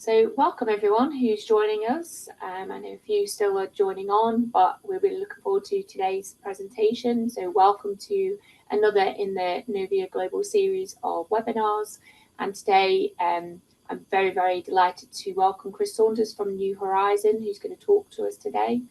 So welcome everyone who's joining us. I know a few still are joining on, but we're really looking forward to today's presentation. So welcome to another in the Novia Global series of webinars. And today I'm very, very delighted to welcome Chris Saunders from New Horizon, who's going to talk to us today.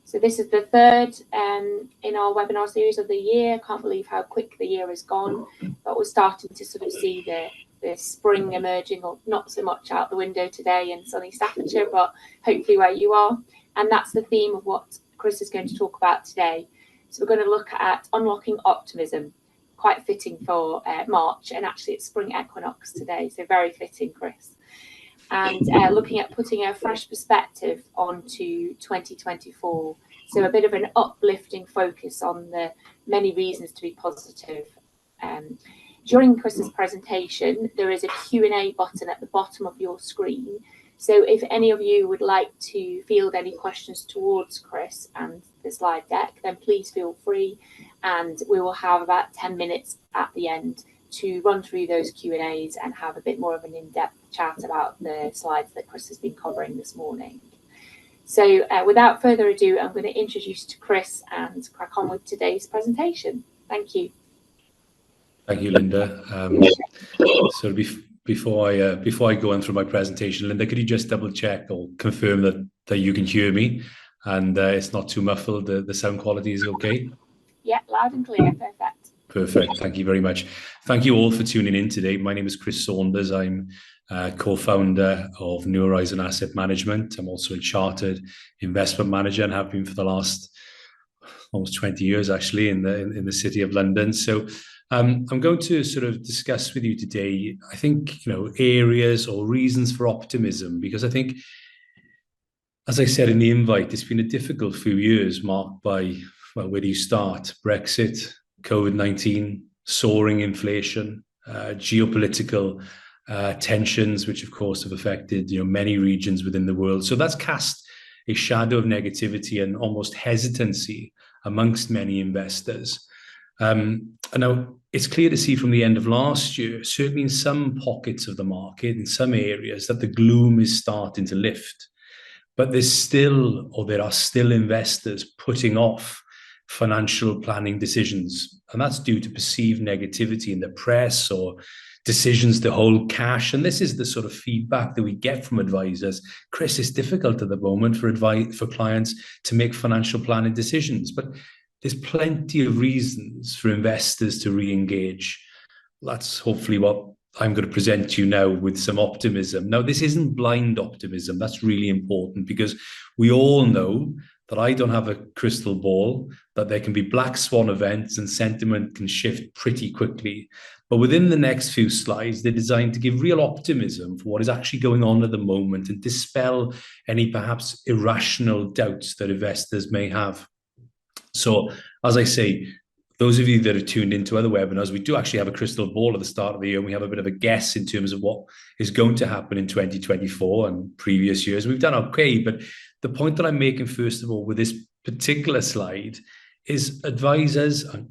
So this is the third in our webinar series of the year. Can't believe how quick the year has gone, but we're starting to sort of see the spring emerging, or not so much out the window today in sunny Staffordshire, but hopefully where you are. And that's the theme of what Chris is going to talk about today. So we're going to look at unlocking optimism, quite fitting for March, and actually it's spring equinox today, so very fitting, Chris. And looking at putting a fresh perspective onto 2024. So a bit of an uplifting focus on the many reasons to be positive. During Chris's presentation, there is a Q&A button at the bottom of your screen. So if any of you would like to field any questions towards Chris and the slide deck, then please feel free. And we will have about 10 minutes at the end to run through those Q&As and have a bit more of an in-depth chat about the slides that Chris has been covering this morning. So without further ado, I'm going to introduce to Chris and crack on with today's presentation. Thank you. Thank you, Linda. So before I go on through my presentation, Linda, could you just double check or confirm that you can hear me and it's not too muffled? The sound quality is okay? Yeah, loud and clear. Perfect. Perfect. Thank you very much. Thank you all for tuning in today. My name is Chris Saunders. I'm co-founder of New Horizon Asset Management. I'm also a chartered investment manager and have been for the last almost 20 years, actually, in the city of London. So I'm going to sort of discuss with you today, I think, areas or reasons for optimism, because I think, as I said in the invite, it's been a difficult few years marked by, well, where do you start? Brexit, COVID-19, soaring inflation, geopolitical tensions, which of course have affected many regions within the world. So that's cast a shadow of negativity and almost hesitancy amongst many investors. And now it's clear to see from the end of last year, certainly in some pockets of the market, in some areas, that the gloom is starting to lift. But there are still investors putting off financial planning decisions. And that's due to perceived negativity in the press or decisions to hold cash. And this is the sort of feedback that we get from advisors. Chris, it's difficult at the moment for clients to make financial planning decisions. But there's plenty of reasons for investors to re-engage. That's hopefully what I'm going to present to you now with some optimism. Now, this isn't blind optimism. That's really important because we all know that I don't have a crystal ball, that there can be black swan events and sentiment can shift pretty quickly. But within the next few slides, they're designed to give real optimism for what is actually going on at the moment and dispel any perhaps irrational doubts that investors may have. So, as I say, those of you that are tuned into other webinars, we do actually have a crystal ball at the start of the year. And we have a bit of a guess in terms of what is going to happen in 2024 and previous years. We've done okay, but the point that I'm making, first of all, with this particular slide is advisors and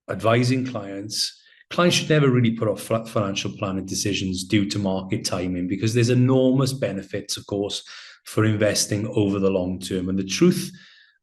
advising clients should never really put off financial planning decisions due to market timing, because there's enormous benefits, of course, for investing over the long term. And the truth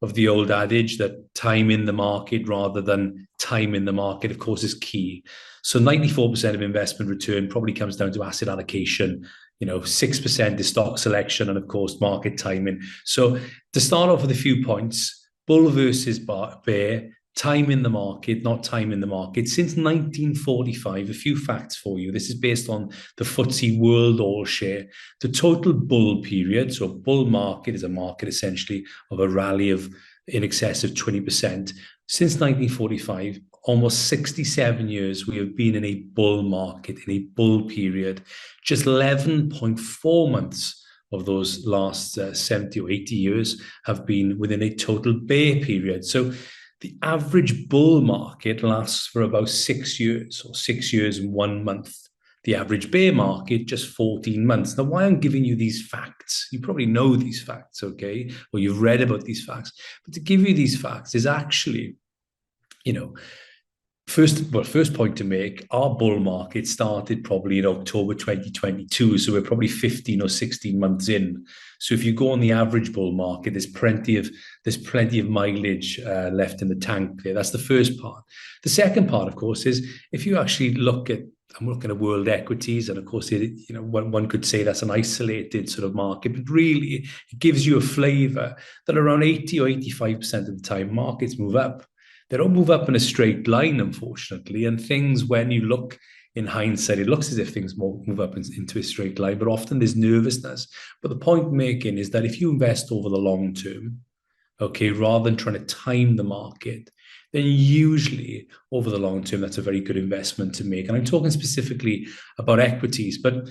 of the old adage that time in the market rather than time in the market, of course, is key. So 94% of investment return probably comes down to asset allocation, 6% is stock selection, and of course, market timing. So to start off with a few points, bull versus bear, time in the market, not time in the market. Since 1945, a few facts for you. This is based on the FTSE World All Share. The total bull period, so bull market is a market essentially of a rally of in excess of 20%. Since 1945, almost 67 years, we have been in a bull market, in a bull period. Just 11.4 months of those last 70 or 80 years have been within a total bear period. So the average bull market lasts for about 6 years, or 6 years and 1 month. The average bear market, just 14 months. Now, why I'm giving you these facts, you probably know these facts, okay? Or you've read about these facts. But to give you these facts is actually, First point to make, our bull market started probably in October 2022. So we're probably 15 or 16 months in. So if you go on the average bull market, there's plenty of mileage left in the tank there. That's the first part. The second part, of course, is if you actually I'm looking at world equities, and of course, one could say that's an isolated sort of market, but really it gives you a flavor that around 80 or 85% of the time markets move up. They don't move up in a straight line, unfortunately. And things, when you look in hindsight, it looks as if things move up into a straight line, but often there's nervousness. But the point making is that if you invest over the long term, okay, rather than trying to time the market, then usually over the long term, that's a very good investment to make. And I'm talking specifically about equities, but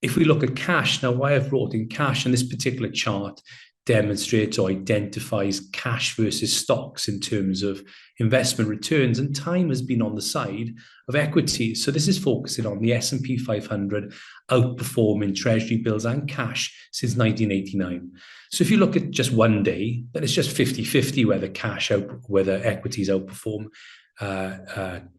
if we look at cash, now why I've brought in cash, and this particular chart demonstrates or identifies cash versus stocks in terms of investment returns, and time has been on the side of equities. So this is focusing on the S&P 500 outperforming treasury bills and cash since 1989. So if you look at just one day, then it's just 50-50 whether equities outperform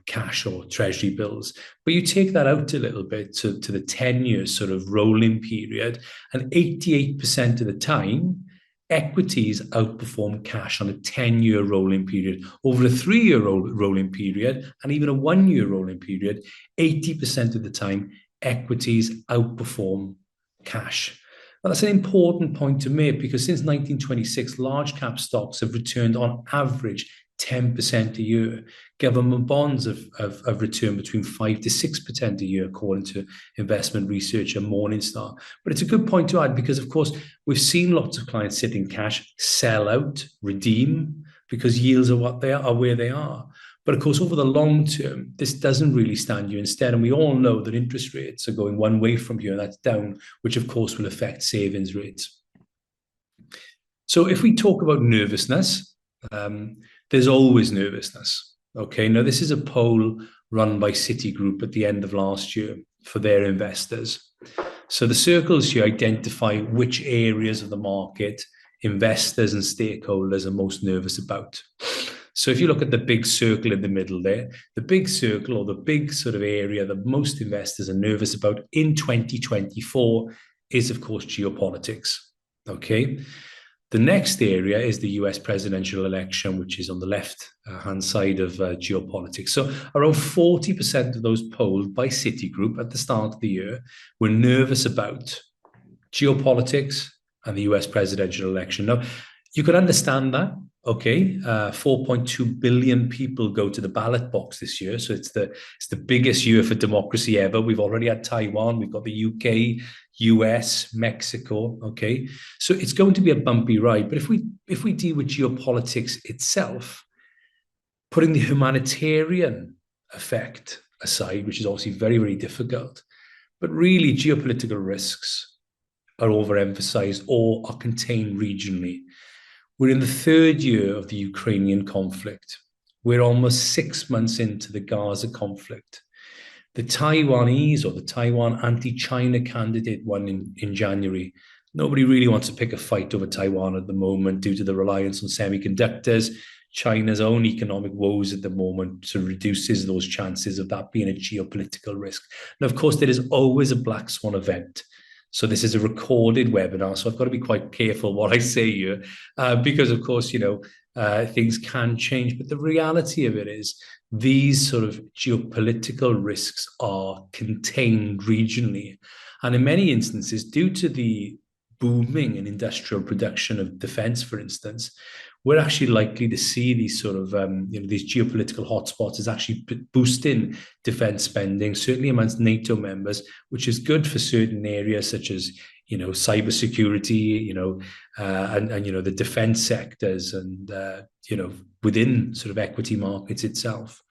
cash or treasury bills. But you take that out a little bit to the 10-year sort of rolling period, and 88% of the time, equities outperform cash on a 10-year rolling period. Over a 3-year rolling period, and even a 1-year rolling period, 80% of the time, equities outperform cash. Now, that's an important point to make, because since 1926, large cap stocks have returned on average 10% a year. Government bonds have returned between 5 to 6% a year, according to investment researcher Morningstar. But it's a good point to add, because, of course, we've seen lots of clients sit in cash, sell out, redeem, because yields are where they are. But of course, over the long term, this doesn't really stand you instead. And we all know that interest rates are going one way from here, and that's down, which of course will affect savings rates. So if we talk about nervousness, there's always nervousness. Okay, now this is a poll run by Citigroup at the end of last year for their investors. So the circles here identify which areas of the market investors and stakeholders are most nervous about. So if you look at the big circle in the middle there, the big circle, or the big sort of area that most investors are nervous about in 2024 is, of course, geopolitics. Okay. The next area is the US presidential election, which is on the left-hand side of geopolitics. So around 40% of those polled by Citigroup at the start of the year were nervous about geopolitics and the US presidential election. Now, you can understand that. Okay, 4.2 billion people go to the ballot box this year. So it's the biggest year for democracy ever. We've already had Taiwan, we've got the UK, US, Mexico. Okay, so it's going to be a bumpy ride. But if we deal with geopolitics itself, putting the humanitarian effect aside, which is obviously very, very difficult, but really geopolitical risks are overemphasized or are contained regionally. We're in the 3rd year of the Ukrainian conflict. We're almost 6 months into the Gaza conflict. The Taiwanese, or the Taiwan anti-China candidate, won in January. Nobody really wants to pick a fight over Taiwan at the moment due to the reliance on semiconductors. China's own economic woes at the moment sort of reduces those chances of that being a geopolitical risk. Now, of course, there is always a black swan event. So this is a recorded webinar, so I've got to be quite careful what I say here, because, of course, things can change. But the reality of it is these sort of geopolitical risks are contained regionally. And in many instances, due to the booming in industrial production of defense, for instance, we're actually likely to see these sort of, these geopolitical hotspots is actually boosting defense spending, certainly amongst NATO members, which is good for certain areas such as, cybersecurity, and the defense sectors and, within sort of equity markets itself.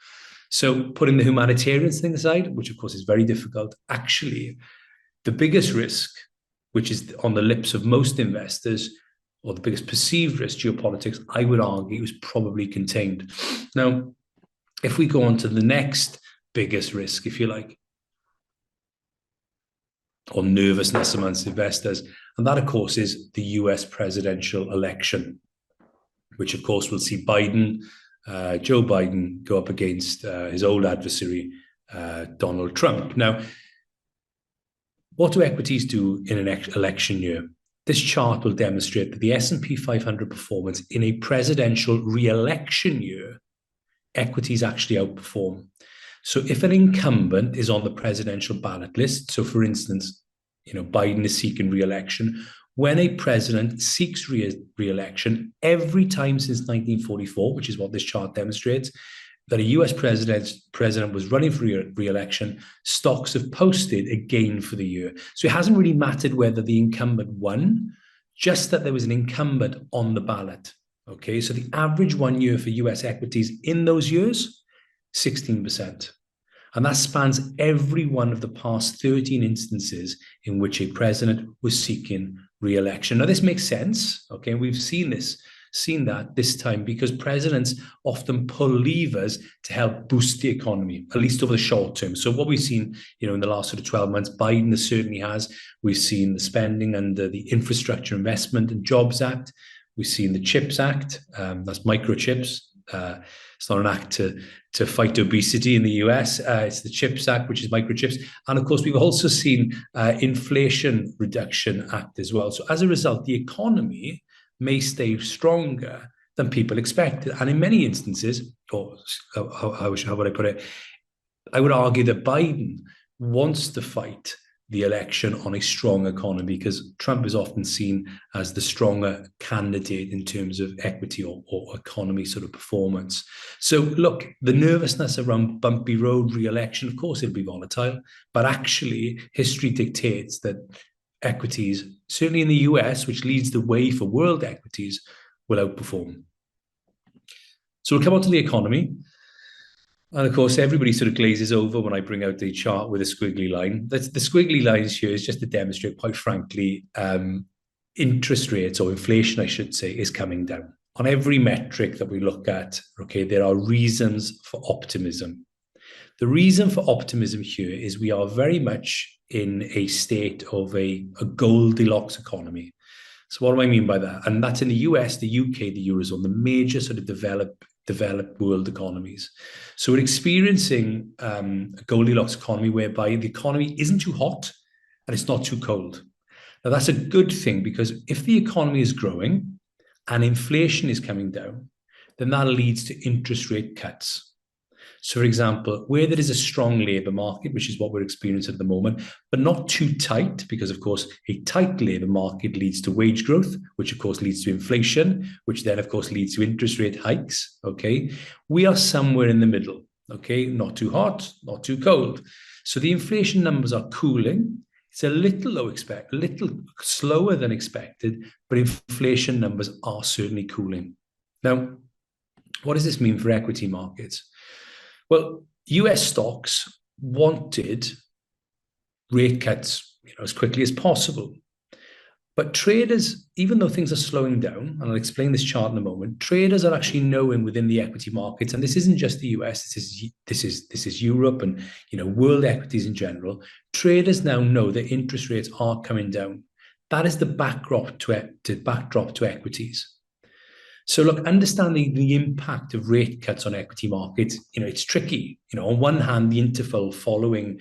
So putting the humanitarian thing aside, which of course is very difficult, actually, the biggest risk, which is on the lips of most investors, or the biggest perceived risk, geopolitics, I would argue, is probably contained. Now, if we go on to the next biggest risk, if you like, or nervousness amongst investors, and that, of course, is the US presidential election, which, of course, will see Biden Joe Biden go up against his old adversary, Donald Trump. Now, what do equities do in an election year? This chart will demonstrate that the S&P 500 performance in a presidential re-election year, equities actually outperform. So if an incumbent is on the presidential ballot list, so for instance, Biden is seeking re-election, when a president seeks re-election, every time since 1944, which is what this chart demonstrates, that a US president was running for re-election, stocks have posted a gain for the year. So it hasn't really mattered whether the incumbent won, just that there was an incumbent on the ballot. Okay, so the average 1 year for US equities in those years, 16%. And that spans every one of the past 13 instances in which a president was seeking re-election. Now, this makes sense. Okay, we've seen that this time because presidents often pull levers to help boost the economy, at least over the short term. So what we've seen, in the last sort of 12 months, Biden certainly has. We've seen the spending under the Infrastructure Investment and Jobs Act. We've seen the CHIPS Act, that's microchips. It's not an act to fight obesity in the US. It's the CHIPS Act, which is microchips. And of course, we've also seen Inflation Reduction Act as well. So as a result, the economy may stay stronger than people expected. And in many instances, or how would I put it? I would argue that Biden wants to fight the election on a strong economy because Trump is often seen as the stronger candidate in terms of equity or economy sort of performance. So look, the nervousness around bumpy road re-election, of course, it'll be volatile, but actually history dictates that equities, certainly in the US, which leads the way for world equities, will outperform. So we'll come on to the economy. And of course, everybody sort of glazes over when I bring out the chart with a squiggly line. The squiggly lines here is just to demonstrate, quite frankly, interest rates or inflation, I should say, is coming down. On every metric that we look at, okay, there are reasons for optimism. The reason for optimism here is we are very much in a state of a Goldilocks economy. So what do I mean by that? And that's in the US, the UK, the Eurozone, the major sort of developed world economies. So we're experiencing a Goldilocks economy whereby the economy isn't too hot and it's not too cold. Now that's a good thing because if the economy is growing and inflation is coming down, then that leads to interest rate cuts. So, for example, where there is a strong labour market, which is what we're experiencing at the moment, but not too tight, because, of course, a tight labour market leads to wage growth, which, of course, leads to inflation, which then, of course, leads to interest rate hikes, okay? We are somewhere in the middle, okay? Not too hot, not too cold. So the inflation numbers are cooling. It's a little slower than expected, but inflation numbers are certainly cooling. Now, what does this mean for equity markets? Well, US stocks wanted rate cuts, as quickly as possible. But traders, even though things are slowing down, and I'll explain this chart in a moment, traders are actually knowing within the equity markets, and this isn't just the US, this is Europe and world equities in general. Traders now know that interest rates are coming down. That is the backdrop to equities. So look, understanding the impact of rate cuts on equity markets, it's tricky. On one hand, the interval following,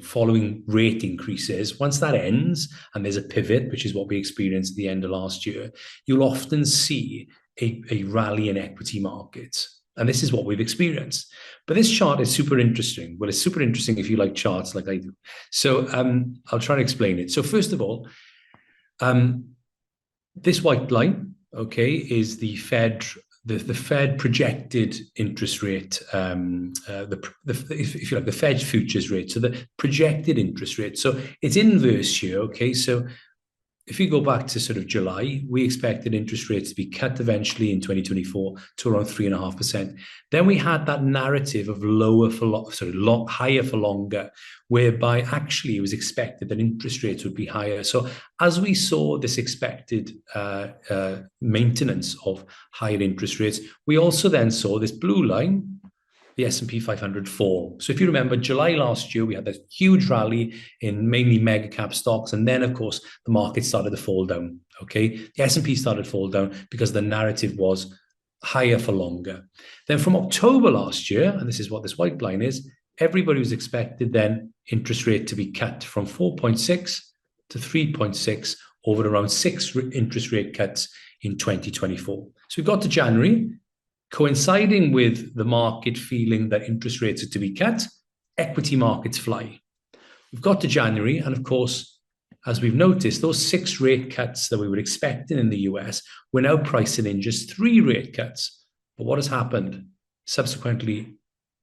following rate increases, once that ends and there's a pivot, which is what we experienced at the end of last year, you'll often see a rally in equity markets. And this is what we've experienced. But this chart is super interesting. Well, it's super interesting if you like charts like I do. So I'll try to explain it. So first of all, this white line, okay, is the Fed projected interest rate, if you like, the Fed futures rate, so the projected interest rate. So it's inverse here, okay. So if you go back to sort of July, we expected interest rates to be cut eventually in 2024 to around 3.5%. Then we had that narrative of higher for longer, whereby actually it was expected that interest rates would be higher. So as we saw this expected maintenance of higher interest rates, we also then saw this blue line, the S&P 500 fall. So if you remember, July last year, we had this huge rally in mainly mega cap stocks. And then, of course, the market started to fall down, okay? The S&P started to fall down because the narrative was higher for longer. Then from October last year, and this is what this white line is, everybody was expected then interest rate to be cut from 4.6 to 3.6 over around 6 interest rate cuts in 2024. So we got to January, coinciding with the market feeling that interest rates are to be cut, equity markets fly. We've got to January, and of course, as we've noticed, those 6 rate cuts that we were expecting in the US, we're now pricing in just 3 rate cuts. But what has happened? Subsequently,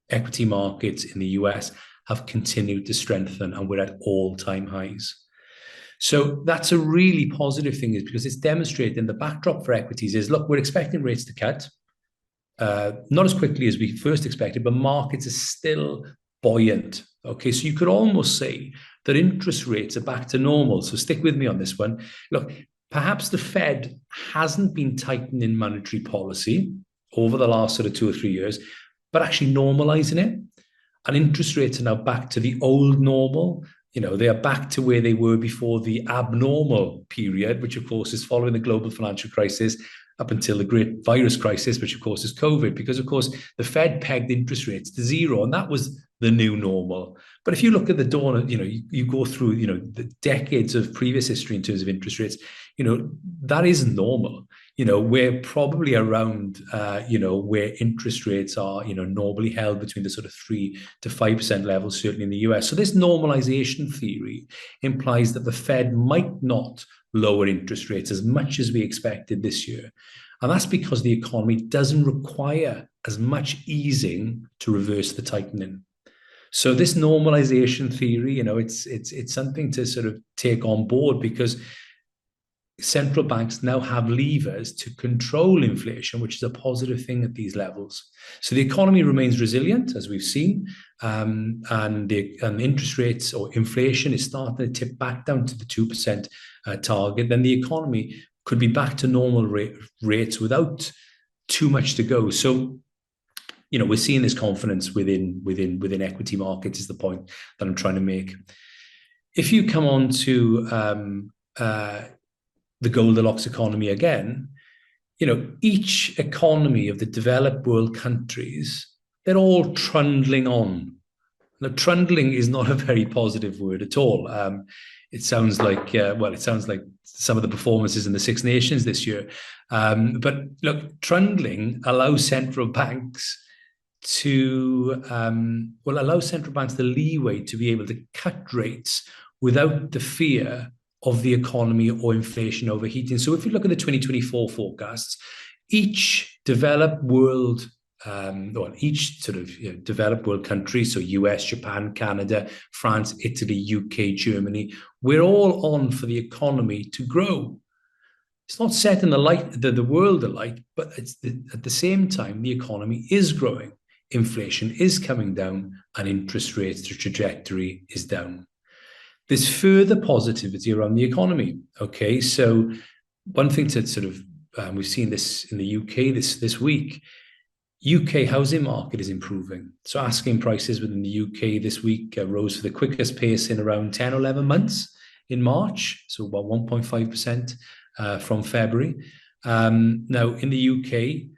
equity markets in the US have continued to strengthen, and we're at all-time highs. So that's a really positive thing, is because it's demonstrating the backdrop for equities is, look, we're expecting rates to cut, not as quickly as we first expected, but markets are still buoyant. Okay, so you could almost say that interest rates are back to normal. So stick with me on this one. Look, perhaps the Fed hasn't been tightening monetary policy over the last sort of 2 or 3 years, but actually normalizing it. And interest rates are now back to the old normal. They are back to where they were before the abnormal period, which of course is following the global financial crisis up until the great virus crisis, which of course is COVID, because of course the Fed pegged interest rates to zero, and that was the new normal. But if you look at the dawn, you go through, the decades of previous history in terms of interest rates, that isn't normal. We're probably around, where interest rates are, normally held between the sort of 3 to 5% levels, certainly in the US. So this normalization theory implies that the Fed might not lower interest rates as much as we expected this year. And that's because the economy doesn't require as much easing to reverse the tightening. So this normalization theory, it's something to sort of take on board, because central banks now have levers to control inflation, which is a positive thing at these levels. So the economy remains resilient, as we've seen, and interest rates or inflation is starting to tip back down to the 2% target. Then the economy could be back to normal rates without too much to go. So we're seeing this confidence within equity markets is the point that I'm trying to make. If you come on to the Goldilocks economy again, each economy of the developed world countries, they're all trundling on. Now, trundling is not a very positive word at all. It sounds like some of the performances in the Six Nations this year. But look, trundling allows central banks the leeway to be able to cut rates without the fear of the economy or inflation overheating. So if you look at the 2024 forecasts, each developed world, developed world country, so US, Japan, Canada, France, Italy, UK, Germany, we're all on for the economy to grow. It's not setting the world alight, but at the same time, the economy is growing. Inflation is coming down, and interest rates, the trajectory is down. There's further positivity around the economy. Okay, so one thing to sort of, we've seen this in the UK this week. UK housing market is improving. So asking prices within the UK this week rose for the quickest pace in around 10 or 11 months in March, so about 1.5% from February. Now, in the UK,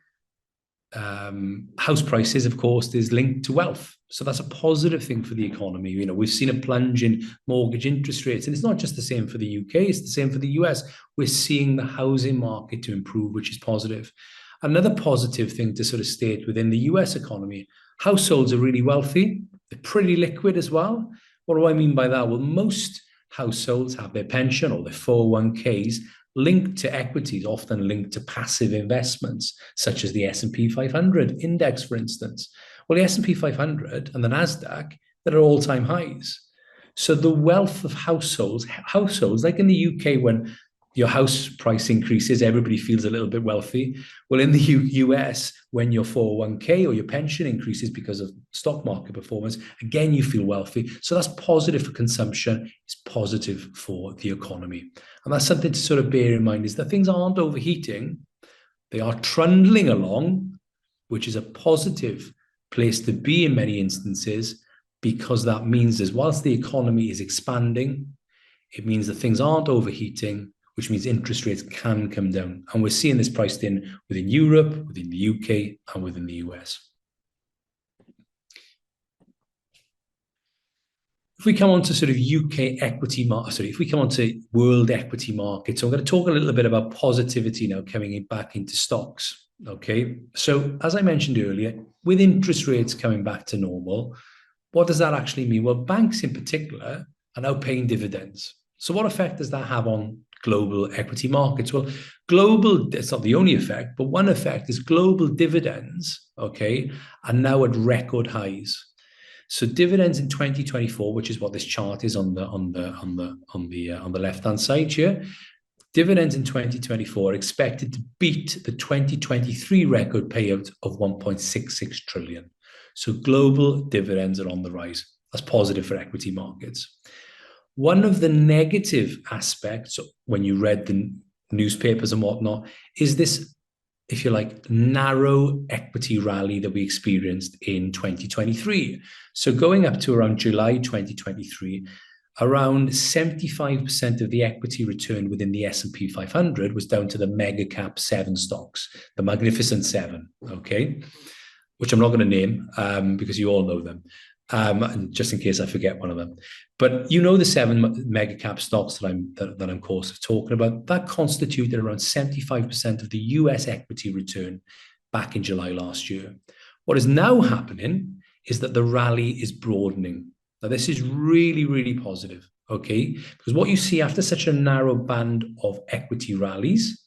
house prices, of course, is linked to wealth. So that's a positive thing for the economy. We've seen a plunge in mortgage interest rates, and it's not just the same for the UK, it's the same for the US. We're seeing the housing market to improve, which is positive. Another positive thing to sort of state within the US economy, households are really wealthy. They're pretty liquid as well. What do I mean by that? Well, most households have their pension or their 401ks linked to equities, often linked to passive investments, such as the S&P 500 index, for instance. Well, the S&P 500 and the NASDAQ, they're at all-time highs. So the wealth of households, like in the UK, when your house price increases, everybody feels a little bit wealthy. Well, in the US, when your 401k or your pension increases because of stock market performance, again, you feel wealthy. So that's positive for consumption. It's positive for the economy. And that's something to sort of bear in mind, is that things aren't overheating. They are trundling along, which is a positive place to be in many instances, because that means that whilst the economy is expanding, it means that things aren't overheating, which means interest rates can come down. And we're seeing this priced in within Europe, within the UK, and within the US. If we come on to sort of UK equity market, if we come on to world equity markets, so I'm going to talk a little bit about positivity now coming back into stocks. Okay, so as I mentioned earlier, with interest rates coming back to normal, what does that actually mean? Well, banks in particular are now paying dividends. So what effect does that have on global equity markets? Well, it's not the only effect, but one effect is global dividends, okay, are now at record highs. So dividends in 2024, which is what this chart is on the left-hand side here, dividends in 2024 are expected to beat the 2023 record payout of 1.66 trillion. So global dividends are on the rise. That's positive for equity markets. One of the negative aspects when you read the newspapers and whatnot is this, if you like, narrow equity rally that we experienced in 2023. So going up to around July 2023, around 75% of the equity return within the S&P 500 was down to the mega cap 7 stocks, the Magnificent Seven, okay, which I'm not going to name because you all know them, just in case I forget one of them. But you know the 7 mega cap stocks that I'm of course talking about, that constituted around 75% of the US equity return back in July last year. What is now happening is that the rally is broadening. Now, this is really, really positive, okay? Because what you see after such a narrow band of equity rallies,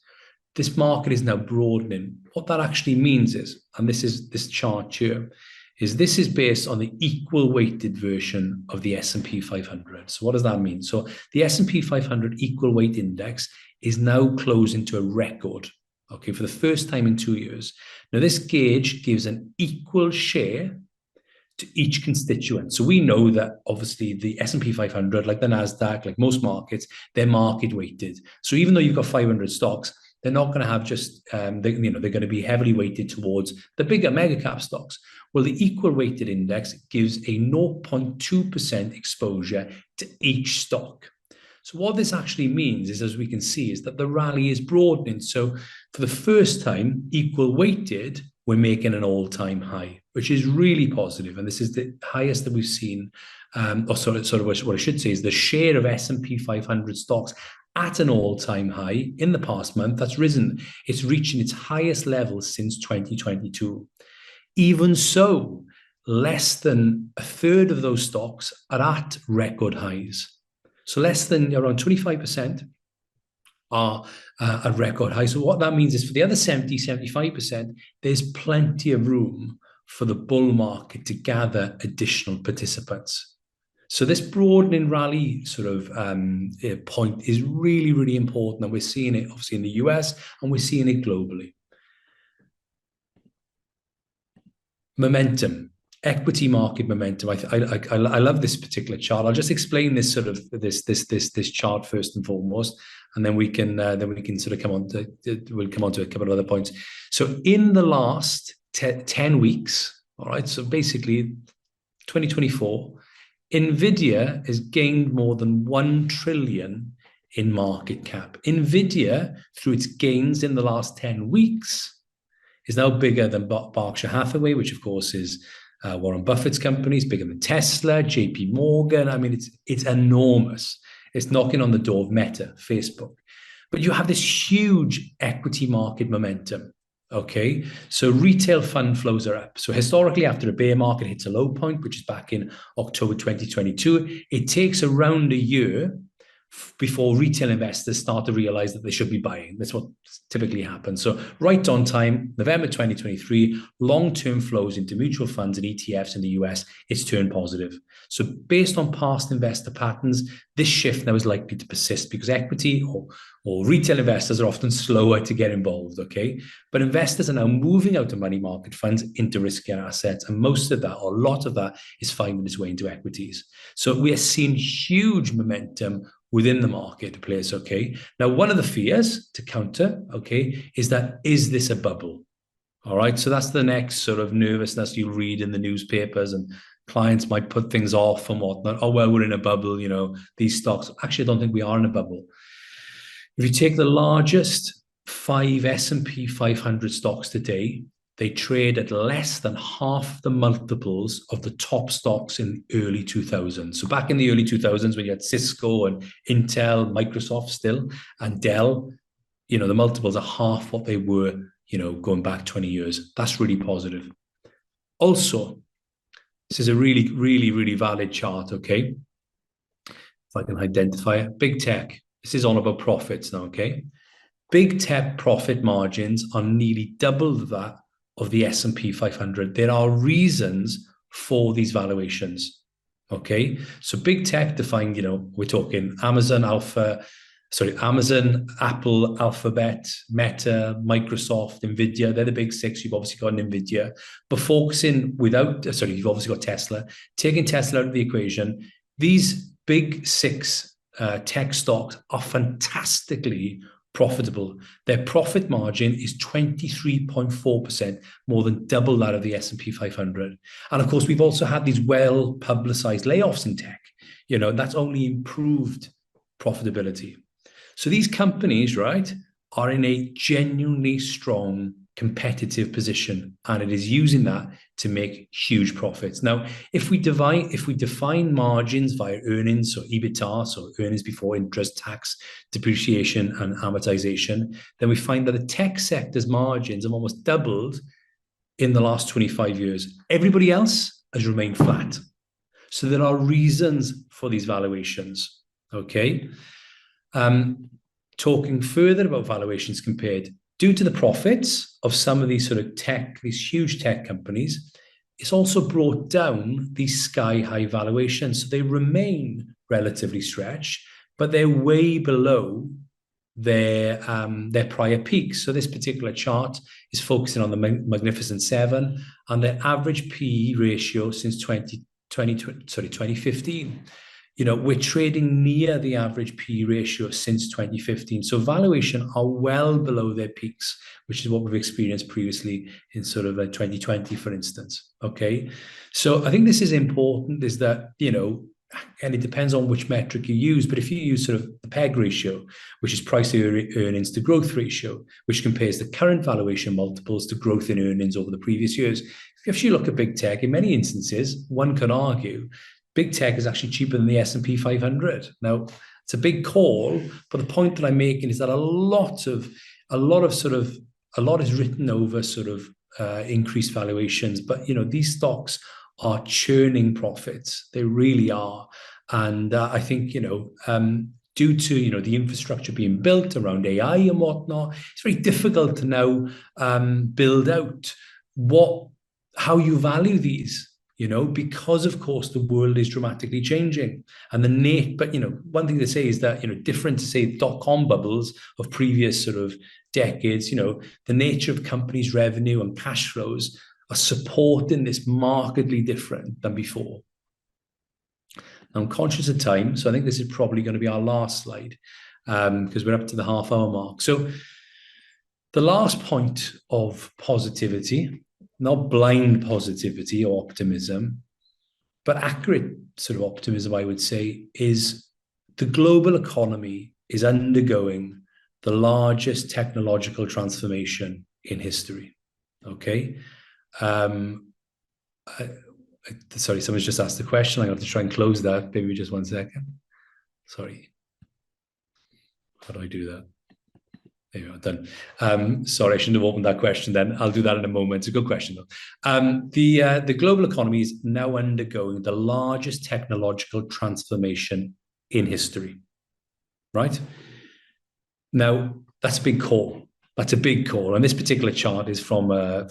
this market is now broadening. What that actually means is, and this is this chart here, this is based on the equal weighted version of the S&P 500. So what does that mean? So the S&P 500 equal weight index is now closing to a record, okay, for the first time in 2 years. Now, this gauge gives an equal share to each constituent. So we know that obviously the S&P 500, like the NASDAQ, like most markets, they're market weighted. So even though you've got 500 stocks, they're not going to have just, they're going to be heavily weighted towards the bigger mega cap stocks. Well, the equal weighted index gives a 0.2% exposure to each stock. So what this actually means is, as we can see, is that the rally is broadening. So for the first time, equal weighted, we're making an all-time high, which is really positive. And this is the highest that we've seen, what I should say is the share of S&P 500 stocks at an all-time high in the past month. That's risen. It's reaching its highest level since 2022. Even so, less than a third of those stocks are at record highs. So less than around 25% are at record high. So what that means is for the other 75%, there's plenty of room for the bull market to gather additional participants. So this broadening rally sort of point is really, really important. And we're seeing it obviously in the US and we're seeing it globally. Momentum. Equity market momentum. I love this particular chart. I'll just explain this sort of this chart first and foremost, and then we can sort of come on to a couple of other points. So in the last 10 weeks, all right. So basically, 2024, Nvidia has gained more than 1 trillion in market cap. Nvidia, through its gains in the last 10 weeks, is now bigger than Berkshire Hathaway, which of course is Warren Buffett's company. It's bigger than Tesla, JP Morgan. I mean, it's enormous. It's knocking on the door of Meta, Facebook. But you have this huge equity market momentum, okay? So retail fund flows are up. So historically, after a bear market hits a low point, which is back in October 2022, it takes around a year before retail investors start to realize that they should be buying. That's what typically happens. So right on time, November 2023, long-term flows into mutual funds and ETFs in the US, it's turned positive. So based on past investor patterns, this shift now is likely to persist because equity or retail investors are often slower to get involved, okay? But investors are now moving out of money market funds into riskier assets, and most of that, or a lot of that, is finding its way into equities. So we are seeing huge momentum within the marketplace, okay? Now, one of the fears to counter, okay, is this a bubble? All right, so that's the next sort of nervousness you'll read in the newspapers, and clients might put things off and whatnot. Oh, well, we're in a bubble, these stocks. Actually, I don't think we are in a bubble. If you take the largest 5 S&P 500 stocks today, they trade at less than half the multiples of the top stocks in early 2000s. So back in the early 2000s, when you had Cisco and Intel, Microsoft still, and Dell, the multiples are half what they were, going back 20 years. That's really positive. Also, this is a really, really, really valid chart, okay? If I can identify it. Big tech. This is all about profits now, okay? Big tech profit margins are nearly double that of the S&P 500. There are reasons for these valuations, okay? So big tech defined, we're talking Amazon, Apple, Alphabet, Meta, Microsoft, Nvidia. They're the big six. You've obviously got Nvidia. But focusing you've obviously got Tesla. Taking Tesla out of the equation, these big six tech stocks are fantastically profitable. Their profit margin is 23.4%, more than double that of the S&P 500. And of course, we've also had these well-publicized layoffs in tech. That's only improved profitability. So these companies, right, are in a genuinely strong competitive position, and it is using that to make huge profits. Now, if we define margins via earnings, so EBITDA, so earnings before interest, tax, depreciation, and amortization, then we find that the tech sector's margins have almost doubled in the last 25 years. Everybody else has remained flat. So there are reasons for these valuations, okay? Talking further about valuations compared, due to the profits of some of these these huge tech companies, it's also brought down these sky-high valuations. So they remain relatively stretched, but they're way below their prior peaks. So this particular chart is focusing on the Magnificent Seven and their average PE ratio since 2015. We're trading near the average PE ratio since 2015. So valuation are well below their peaks, which is what we've experienced previously in 2020, for instance. Okay. So I think this is important, is that, and it depends on which metric you use, but if you use the PEG ratio, which is price earnings to growth ratio, which compares the current valuation multiples to growth in earnings over the previous years. If you look at big tech, in many instances, one can argue big tech is actually cheaper than the S&P 500. Now, it's a big call, but the point that I'm making is that a lot is written over increased valuations. But these stocks are churning profits; they really are. And I think due to the infrastructure being built around AI and whatnot, it's very difficult to now build out how you value these. Because of course the world is dramatically changing, and but one thing to say is that different to say dot-com bubbles of previous decades, the nature of companies' revenue and cash flows are supporting this markedly different than before. I'm conscious of time, so I think this is probably going to be our last slide, because we're up to the half-hour mark. So the last point of positivity, not blind positivity or optimism, but accurate optimism, I would say, is the global economy is undergoing the largest technological transformation in history. Okay. Sorry, someone's just asked a question. I have to try and close that. Maybe just 1 second. Sorry. How do I do that? There you are, done. Sorry, I shouldn't have opened that question then. I'll do that in a moment. It's a good question, though. The global economy is now undergoing the largest technological transformation in history, right? Now, that's a big call. That's a big call. And this particular chart is from a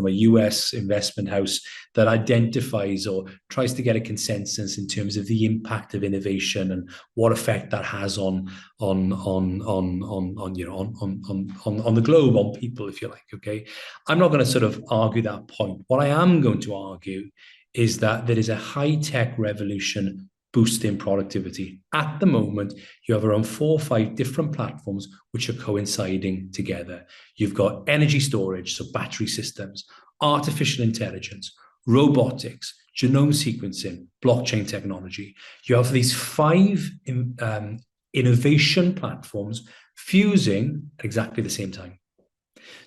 US investment house that identifies or tries to get a consensus in terms of the impact of innovation and what effect that has on the globe, on people, if you like. Okay, I'm not going to argue that point. What I am going to argue is that there is a high-tech revolution boosting productivity. At the moment, you have around 4 or 5 different platforms which are coinciding together. You've got energy storage, so battery systems, artificial intelligence, robotics, genome sequencing, blockchain technology. You have these 5 innovation platforms fusing at exactly the same time.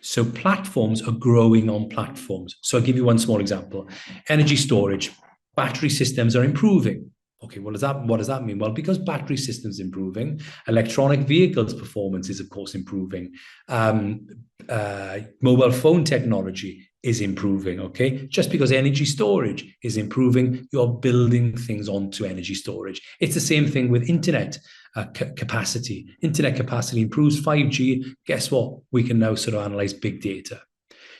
So platforms are growing on platforms. So I'll give you one small example. Energy storage, battery systems are improving. Okay, what does that mean? Well, because battery systems improving, electronic vehicles performance is of course improving. Mobile phone technology is improving. Okay, just because energy storage is improving, you're building things onto energy storage. It's the same thing with internet capacity. Internet capacity improves. 5G. Guess what? We can now sort of analyze big data.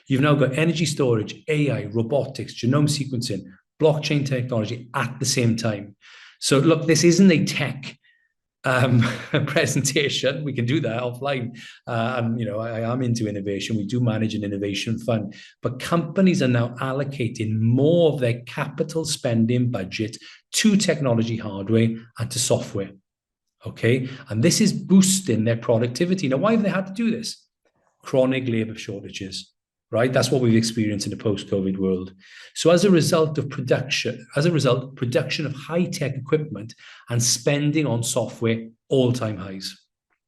You've now got energy storage, AI, robotics, genome sequencing, blockchain technology at the same time. So look, this isn't a tech presentation. We can do that offline. And I am into innovation. We do manage an innovation fund, but companies are now allocating more of their capital spending budget to technology hardware and to software. Okay, and this is boosting their productivity. Now, why have they had to do this? Chronic labor shortages. Right? That's what we've experienced in the post-COVID world. So as a result, production of high-tech equipment and spending on software, all-time highs.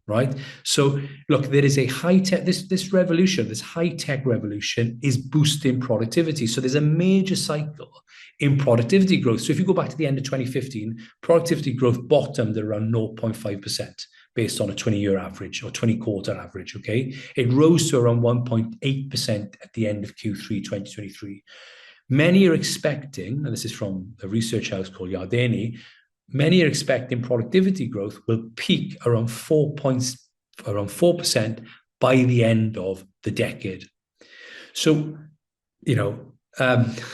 Right? So look, there is a high-tech, this revolution, this high-tech revolution is boosting productivity. So there's a major cycle in productivity growth. So if you go back to the end of 2015, productivity growth bottomed at around 0.5%. Based on a 20-year average or 20-quarter average, okay? It rose to around 1.8% at the end of Q3 2023. Many are expecting, and this is from a research house called Yardeni, many are expecting productivity growth will peak around 4% by the end of the decade. So,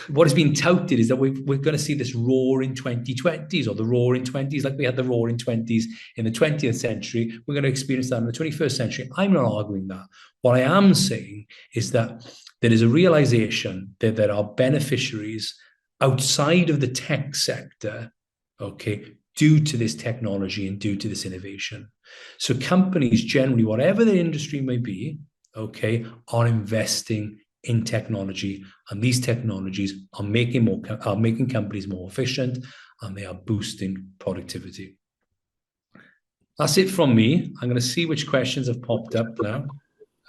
what has been touted is that we're going to see this roaring 2020s or the roaring 20s, like we had the roaring 20s in the 20th century. We're going to experience that in the 21st century. I'm not arguing that. What I am saying is that there is a realization that there are beneficiaries outside of the tech sector, okay, due to this technology and due to this innovation. So companies generally, whatever their industry may be, okay, are investing in technology, and these technologies are making companies more efficient, and they are boosting productivity. That's it from me. I'm going to see which questions have popped up now.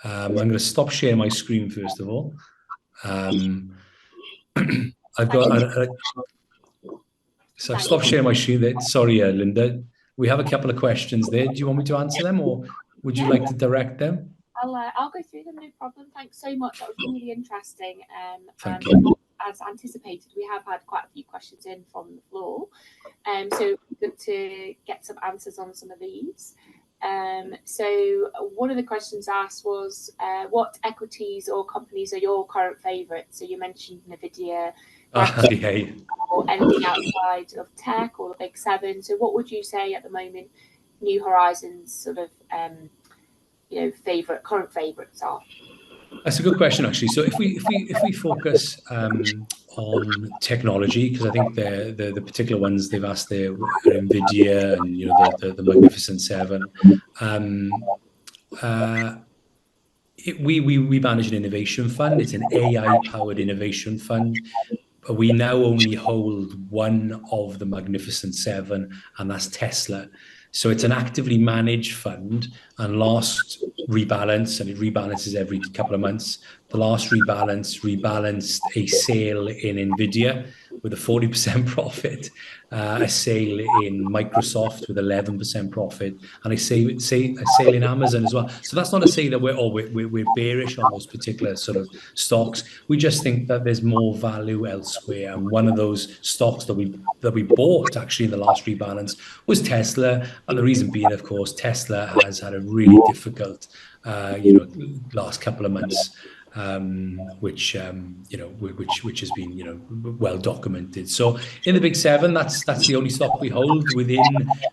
I'm going to stop sharing my screen first of all. I've stopped sharing my screen there. Sorry, Linda. We have a couple of questions there. Do you want me to answer them, or would you like to direct them? I'll go through them, no problem. Thanks so much. That was really interesting. Thank you. As anticipated, we have had quite a few questions in from the floor. So good to get some answers on some of these. So one of the questions asked was, what equities or companies are your current favourites? So you mentioned NVIDIA, or anything outside of tech or the big seven. So what would you say at the moment New Horizons sort of current favourites are? That's a good question, actually. So if we focus on technology, because I think the particular ones they've asked there are NVIDIA and the Magnificent Seven. We manage an innovation fund. It's an AI-powered innovation fund. We now only hold one of the Magnificent Seven, and that's Tesla. So it's an actively managed fund, and last rebalance, and it rebalances every couple of months. The last rebalanced a sale in NVIDIA with a 40% profit, a sale in Microsoft with 11% profit, and a sale in Amazon as well. So that's not to say that we're bearish on those particular sort of stocks. We just think that there's more value elsewhere. And one of those stocks that we bought actually in the last rebalance was Tesla, and the reason being, of course, Tesla has had a really difficult, last couple of months. Which has been well documented. So in the big seven, that's the only stock we hold within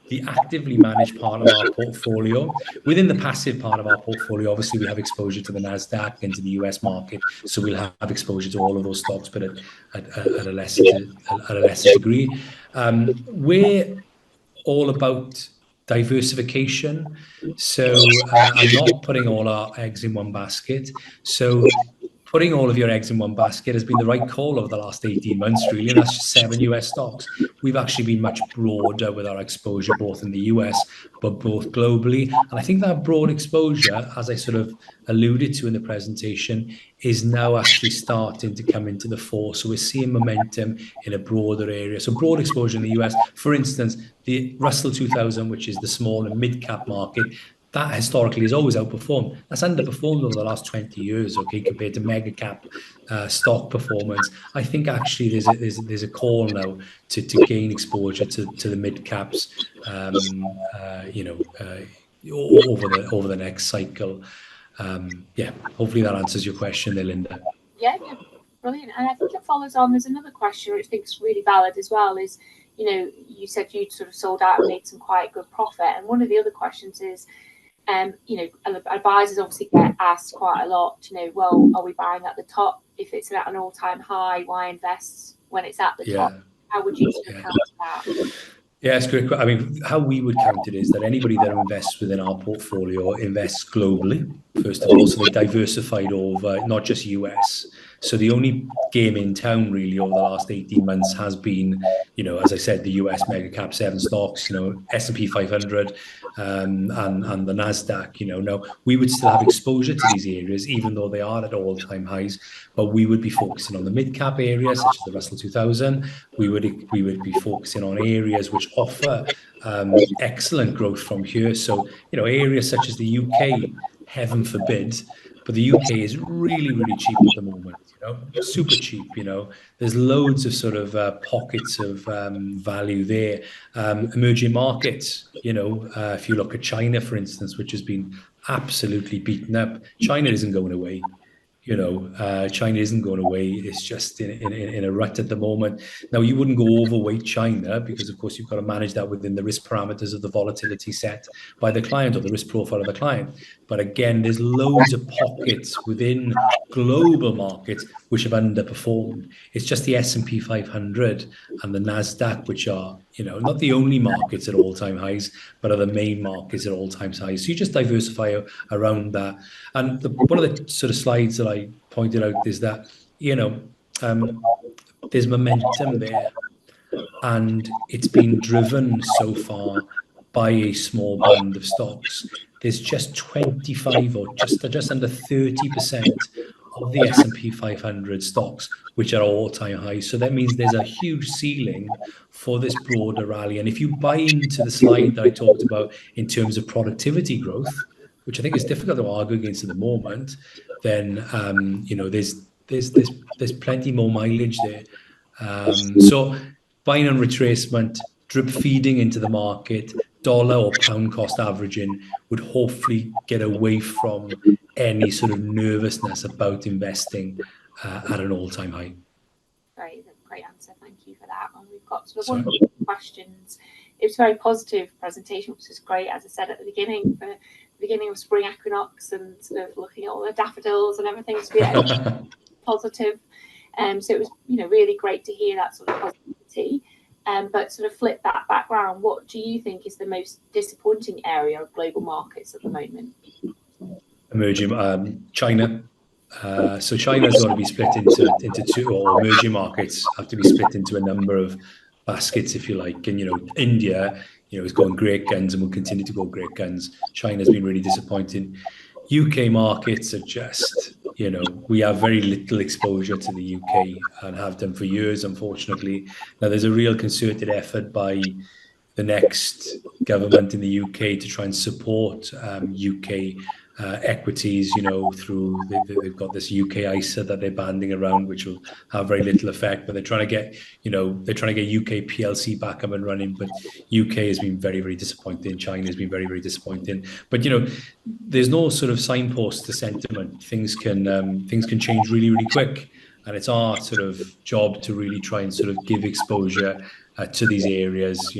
the actively managed part of our portfolio. Within the passive part of our portfolio, obviously we have exposure to the Nasdaq and to the US market, so we'll have exposure to all of those stocks, but at a lesser degree. We're all about diversification, so and not putting all our eggs in one basket. So putting all of your eggs in one basket has been the right call over the last 18 months, really. And that's just 7 US stocks. We've actually been much broader with our exposure, both in the US, but both globally. And I think that broad exposure, as I sort of alluded to in the presentation, is now actually starting to come into the fore. So we're seeing momentum in a broader area. So broad exposure in the US, for instance, the Russell 2000, which is the small and mid cap market, that historically has always outperformed. That's underperformed over the last 20 years, okay, compared to mega cap stock performance. I think actually there's a call now to gain exposure to the mid caps, over the next cycle. Yeah, hopefully that answers your question there, Linda. Yeah, no, brilliant. And I think it follows on. There's another question which I think is really valid as well. Is, you said you'd sort of sold out and made some quite good profit, and one of the other questions is, advisors obviously get asked quite a lot, well, are we buying at the top? If it's at an all-time high, why invest when it's at the top? How would you sort of counter that? Yeah, it's great. I mean, how we would count it is that anybody that invests within our portfolio invests globally, first of all. So they diversified over not just US. So the only game in town really over the last 18 months has been, as I said, the US mega cap 7 stocks, S&P 500, and the NASDAQ. Now we would still have exposure to these areas, even though they are at all-time highs, but we would be focusing on the mid-cap areas, such as the Russell 2000. We would be focusing on areas which offer excellent growth from here. So, areas such as the UK, heaven forbid, but the UK is really, really cheap at the moment, super cheap, There's loads of sort of pockets of value there. Emerging markets, if you look at China, for instance, which has been absolutely beaten up, China isn't going away. China isn't going away. It's just in a rut at the moment. Now, you wouldn't go overweight China because, of course, you've got to manage that within the risk parameters of the volatility set by the client or the risk profile of the client. But again, there's loads of pockets within global markets which have underperformed. It's just the S&P 500 and the NASDAQ, which are, not the only markets at all-time highs, but are the main markets at all-time highs. So you just diversify around that. And one of the sort of slides that I pointed out is that, there's momentum there, and it's been driven so far by a small band of stocks. There's just 25 or just under 30% of the S&P 500 stocks which are all-time highs. So that means there's a huge ceiling for this broader rally. And if you buy into the slide that I talked about in terms of productivity growth, which I think is difficult to argue against at the moment, then there's plenty more mileage there. So buying on retracement, drip feeding into the market, dollar or pound cost averaging would hopefully get away from any sort of nervousness about investing at an all-time high. Great answer. Thank you for that. And we've got sort of one or two questions. It was a very positive presentation, which is great, as I said at the beginning, for the beginning of spring equinox and sort of looking at all the daffodils and everything. It's really positive. So it was, really great to hear that sort of positivity. But sort of flip that back round, what do you think is the most disappointing area of global markets at the moment? Emerging China. So China's got to be split into two, or emerging markets have to be split into a number of baskets, if you like. And, India, is going great guns and will continue to go great guns. China's been really disappointing. UK markets are just, we have very little exposure to the UK and have done for years, unfortunately. Now, there's a real concerted effort by the next government in the UK to try and support UK equities, through they've got this UK ISA that they're banding around, which will have very little effect. But they're trying to get, UK PLC back up and running. But UK has been very, very disappointing. China has been very, very disappointing. But there's no sort of signpost to sentiment. Things can change really, really quick. And it's our sort of job to really try and sort of give exposure to these areas,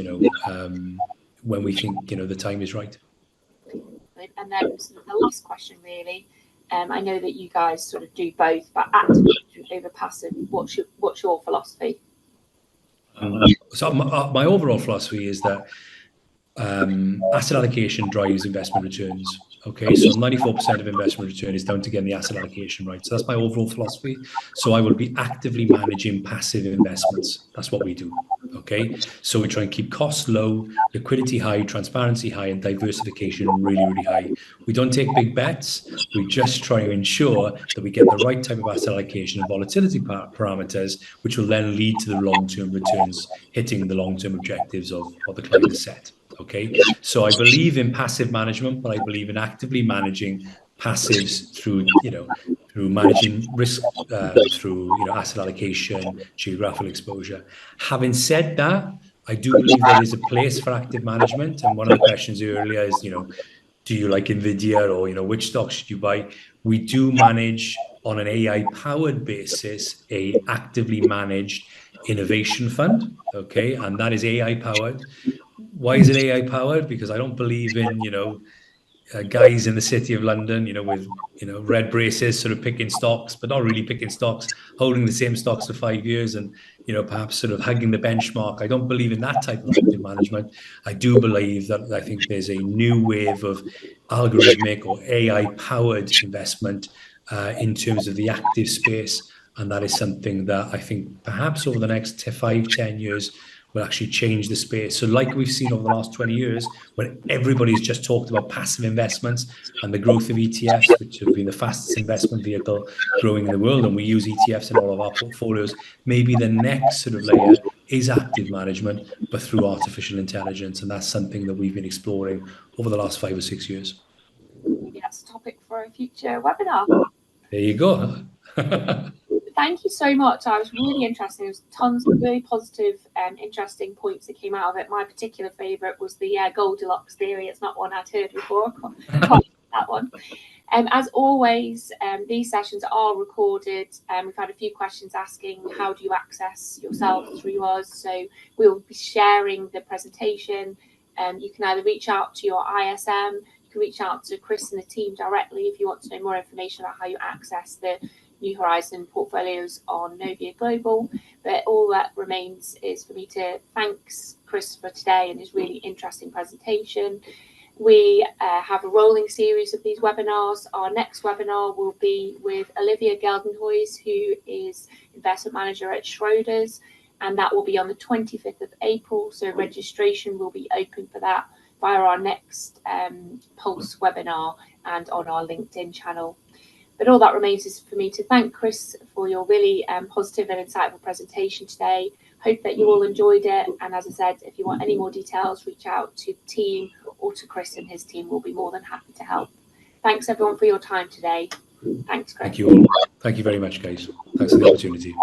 when we think, the time is right. And then sort of the last question, really. I know that you guys sort of do both, but active over passive, what's your philosophy? So my overall philosophy is that asset allocation drives investment returns. Okay, so 94% of investment return is down to getting the asset allocation right. So that's my overall philosophy. So I will be actively managing passive investments. That's what we do. Okay, so we try and keep costs low, liquidity high, transparency high, and diversification really, really high. We don't take big bets. We just try to ensure that we get the right type of asset allocation and volatility parameters, which will then lead to the long-term returns, hitting the long-term objectives of what the client has set. Okay, so I believe in passive management, but I believe in actively managing passives through, through managing risk, through, asset allocation, geographical exposure. Having said that, I do believe there is a place for active management. And one of the questions earlier is, do you like Nvidia, or, which stocks should you buy? We do manage on an AI powered basis, a actively managed innovation fund. Okay. And that is AI powered. Why is it AI powered? Because I don't believe in, guys in the city of London, with red braces, sort of picking stocks, but not really picking stocks, holding the same stocks for 5 years, and perhaps sort of hugging the benchmark. I don't believe in that type of active management. I do believe that I think there's a new wave of algorithmic or AI powered investment in terms of the active space. And that is something that I think perhaps over the next 5-10 years will actually change the space. So like we've seen over the last 20 years, when everybody's just talked about passive investments and the growth of ETFs, which have been the fastest investment vehicle growing in the world, and we use ETFs in all of our portfolios, maybe the next sort of layer is active management, but through artificial intelligence. And that's something that we've been exploring over the last 5 or 6 years. Maybe that's a topic for a future webinar. There you go. Thank you so much. I was really interested. There was tons of really positive and interesting points that came out of it. My particular favourite was the Goldilocks theory. It's not one I'd heard before. Quite like that one. As always, these sessions are recorded. We've had a few questions asking, how do you access yourself through us? So we'll be sharing the presentation. You can either reach out to your ISM, you can reach out to Chris and the team directly if you want to know more information about how you access the New Horizon portfolios on Novia Global. But all that remains is for me to thank Chris for today and his really interesting presentation. We have a rolling series of these webinars. Our next webinar will be with Olivia Geldenhuys, who is investment manager at Schroders, and that will be on the 25th of April. So registration will be open for that via our next Pulse webinar and on our LinkedIn channel. But all that remains is for me to thank Chris for your really positive and insightful presentation today. Hope that you all enjoyed it. And as I said, if you want any more details, reach out to the team or to Chris and his team. We'll be more than happy to help. Thanks everyone for your time today. Thanks, Chris. Thank you all. Thank you very much, guys. Thanks for the opportunity.